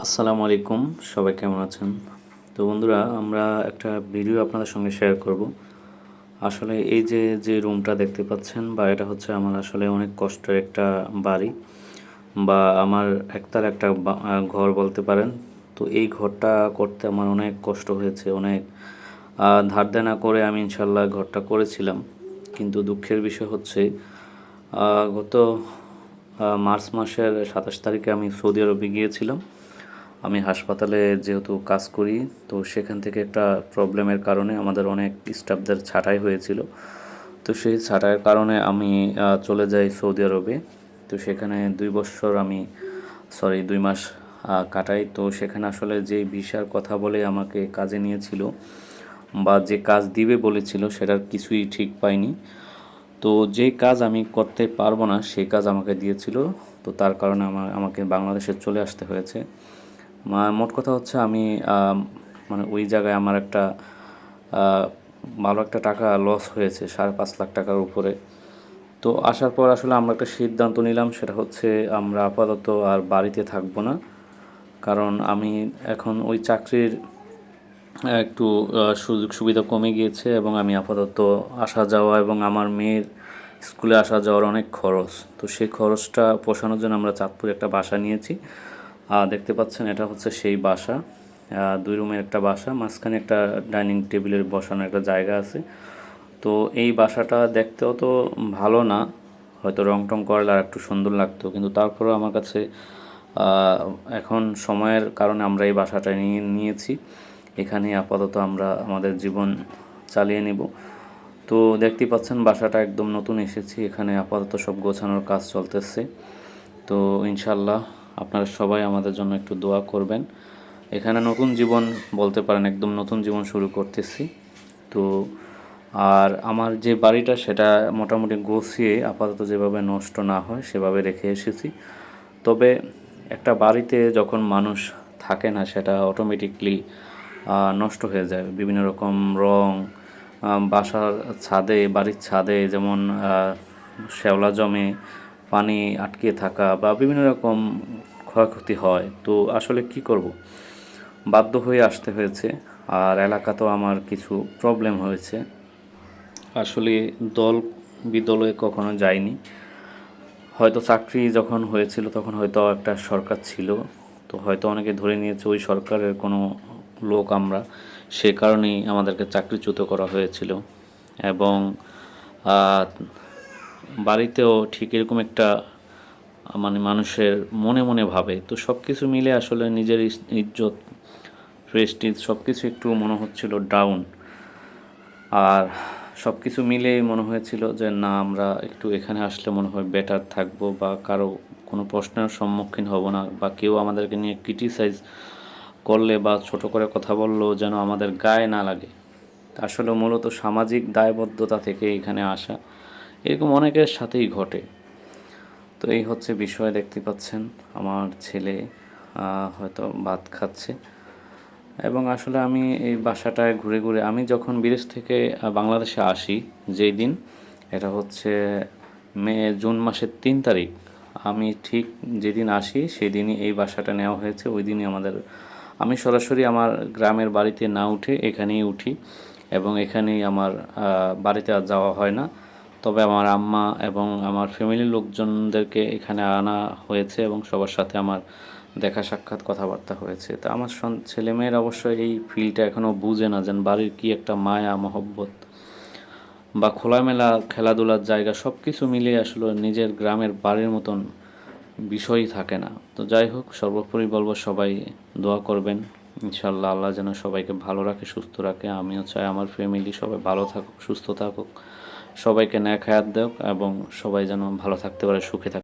আসসালামু আলাইকুম, সবাই কেমন আছেন? তো বন্ধুরা, আমরা একটা ভিডিও আপনাদের সঙ্গে শেয়ার করব। আসলে এই যে রুমটা দেখতে পাচ্ছেন, বা এটা হচ্ছে আমার আসলে অনেক কষ্টের একটা বাড়ি, বা আমার একতার একটা ঘর বলতে পারেন। তো এই ঘরটা করতে আমার অনেক কষ্ট হয়েছে, অনেক ধার দেনা করে আমি ইনশাল্লাহ ঘরটা করেছিলাম। কিন্তু দুঃখের বিষয় হচ্ছে গত মার্চ মাসের 27 তারিখে আমি সৌদি আরবে গিয়েছিলাম। আমি হাসপাতালে যেহেতু কাজ করি, তো সেখান থেকে একটা প্রবলেমের কারণে আমাদের অনেক স্টাফদের ছাঁটাই হয়েছিল। তো সেই ছাঁটাইয়ের কারণে আমি চলে যাই সৌদি আরবে। তো সেখানে 2 বছর আমি 2 মাস কাটাই। তো সেখানে আসলে যেই ভিসার কথা বলে আমাকে কাজে নিয়েছিল, বা যে কাজ দিবে বলেছিল, সেটার কিছুই ঠিক পাইনি। তো যেই কাজ আমি করতে পারবো না সেই কাজ আমাকে দিয়েছিল। তো তার কারণে আমাকে বাংলাদেশে চলে আসতে হয়েছে। মোট কথা হচ্ছে আমি মানে ওই জায়গায় আমার একটা আহ, ভালো একটা টাকা লস হয়েছে, 5.5 লাখ টাকার উপরে। তো আসার পর আসলে আমরা একটা সিদ্ধান্ত নিলাম, সেটা হচ্ছে আমরা আপাতত আর বাড়িতে থাকবো না। কারণ আমি এখন ওই চাকরির একটু সুযোগ সুবিধা কমে গিয়েছে, এবং আমি আপাতত আসা যাওয়া এবং আমার মেয়ের স্কুলে আসা যাওয়ার অনেক খরচ। তো সেই খরচটা পোষানোর জন্য আমরা চাঁদপুরে একটা বাসা নিয়েছি। দেখতে পাচ্ছেন, এটা হচ্ছে সেই বাসা। 2 রুমের একটা বাসা, মাঝখানে একটা ডাইনিং টেবিলের বসানোর একটা জায়গা আছে। তো এই বাসাটা দেখতেও তো ভালো না, হয়তো রং টং করলে আর একটু সুন্দর লাগতো, কিন্তু তারপরেও আমার কাছে আহ, এখন সময়ের কারণে আমরা এই বাসাটা নিয়েছি। এখানে আপাতত আমরা আমাদের জীবন চালিয়ে নেব। তো দেখতেই পাচ্ছেন, বাসাটা একদম নতুন এসেছি, এখানে আপাতত সব গোছানোর কাজ চলতেছে। তো ইনশাল্লাহ আপনারা সবাই আমাদের জন্য একটু দোয়া করবেন। এখানে নতুন জীবন বলতে পারেন, একদম নতুন জীবন শুরু করতেছি। তো আর আমার যে বাড়িটা, সেটা মোটামুটি গুছিয়ে আপাতত যেভাবে নষ্ট না হয় সেভাবে রেখে এসেছি। তবে একটা বাড়িতে যখন মানুষ থাকে না, সেটা অটোমেটিকলি নষ্ট হয়ে যায়। বিভিন্ন রকম রং, বাসার ছাদে, বাড়ির ছাদে যেমন শ্যাওলা জমে, পানি আটকে থাকা, বা বিভিন্ন রকম ক্ষয়ক্ষতি হয়। তো আসলে কি করব, বাধ্য হয়ে আসতে হয়েছে। আর এলাকাতেও আমার কিছু প্রবলেম হয়েছে। আসলে দল বিদলে কখনো যাইনি। হয়তো চাকরি যখন হয়েছিল তখন হয়তো একটা সরকার ছিল, তো হয়তো অনেকে ধরে নিয়েছে ওই সরকারের কোনো লোক আমরা, সে কারণেই আমাদেরকে চাকরিচ্যুত করা হয়েছিল। এবং আহ, বাড়িতেও ঠিক এরকম একটা মানে মানুষের মনে মনে ভাবে। তো সব কিছু মিলে আসলে নিজের ইজ্জত, প্রেস্টিজ সব কিছু একটু মনে হচ্ছিল ডাউন। আর সব কিছু মিলেই মনে হয়েছিল যে না, আমরা একটু এখানে আসলে মনে হয় বেটার থাকবো, বা কারো কোনো প্রশ্নের সম্মুখীন হব না, বা কেউ আমাদেরকে নিয়ে ক্রিটিসাইজ করলে বা ছোট করে কথা বললেও যেন আমাদের গায়ে না লাগে। আসলে মূলত সামাজিক দায়বদ্ধতা থেকে এখানে আসা, এরকম অনেকের সাথেই ঘটে। তো এই হচ্ছে বিষয়। দেখতে পাচ্ছেন আমার ছেলে হয়তো ভাত খাচ্ছে। এবং আসলে আমি এই বাসাটায় ঘুরে ঘুরে, আমি যখন বিদেশ থেকে বাংলাদেশে আসি যেই দিন, এটা হচ্ছে জুন মাসের 3 তারিখ, আমি ঠিক যেদিন আসি সেই দিনই এই বাসাটা নেওয়া হয়েছে। ওই দিনই আমি সরাসরি আমার গ্রামের বাড়িতে না উঠে এখানেই উঠি, এবং এখানেই আমার বাড়িতে আর যাওয়া হয় না। তবে আমার আম্মা এবং আমার ফ্যামিলির লোকজনদেরকে এখানে আনা হয়েছে, এবং সবার সাথে আমার দেখা সাক্ষাৎ কথাবার্তা হয়েছে। তা আমার ছেলেমেয়ের অবশ্য এই ফিলটা এখনও বুঝে না, যেন বাড়ির কি একটা মায়া মহব্বত, বা খোলামেলা খেলাধুলার জায়গা, সব কিছু মিলিয়ে আসলে নিজের গ্রামের বাড়ির মতন বিষয়ই থাকে না। তো যাই হোক, সর্বোপরি বলবো সবাই দোয়া করবেন। ইনশাল্লাহ আল্লাহ যেন সবাইকে ভালো রাখে, সুস্থ রাখে। আমিও চাই আমার ফ্যামিলি সবাই ভালো থাকুক, সুস্থ থাকুক, সবাইকে নেক হায়াত দেওক, এবং সবাই যেন ভালো থাকতে পারে, সুখে থাকতে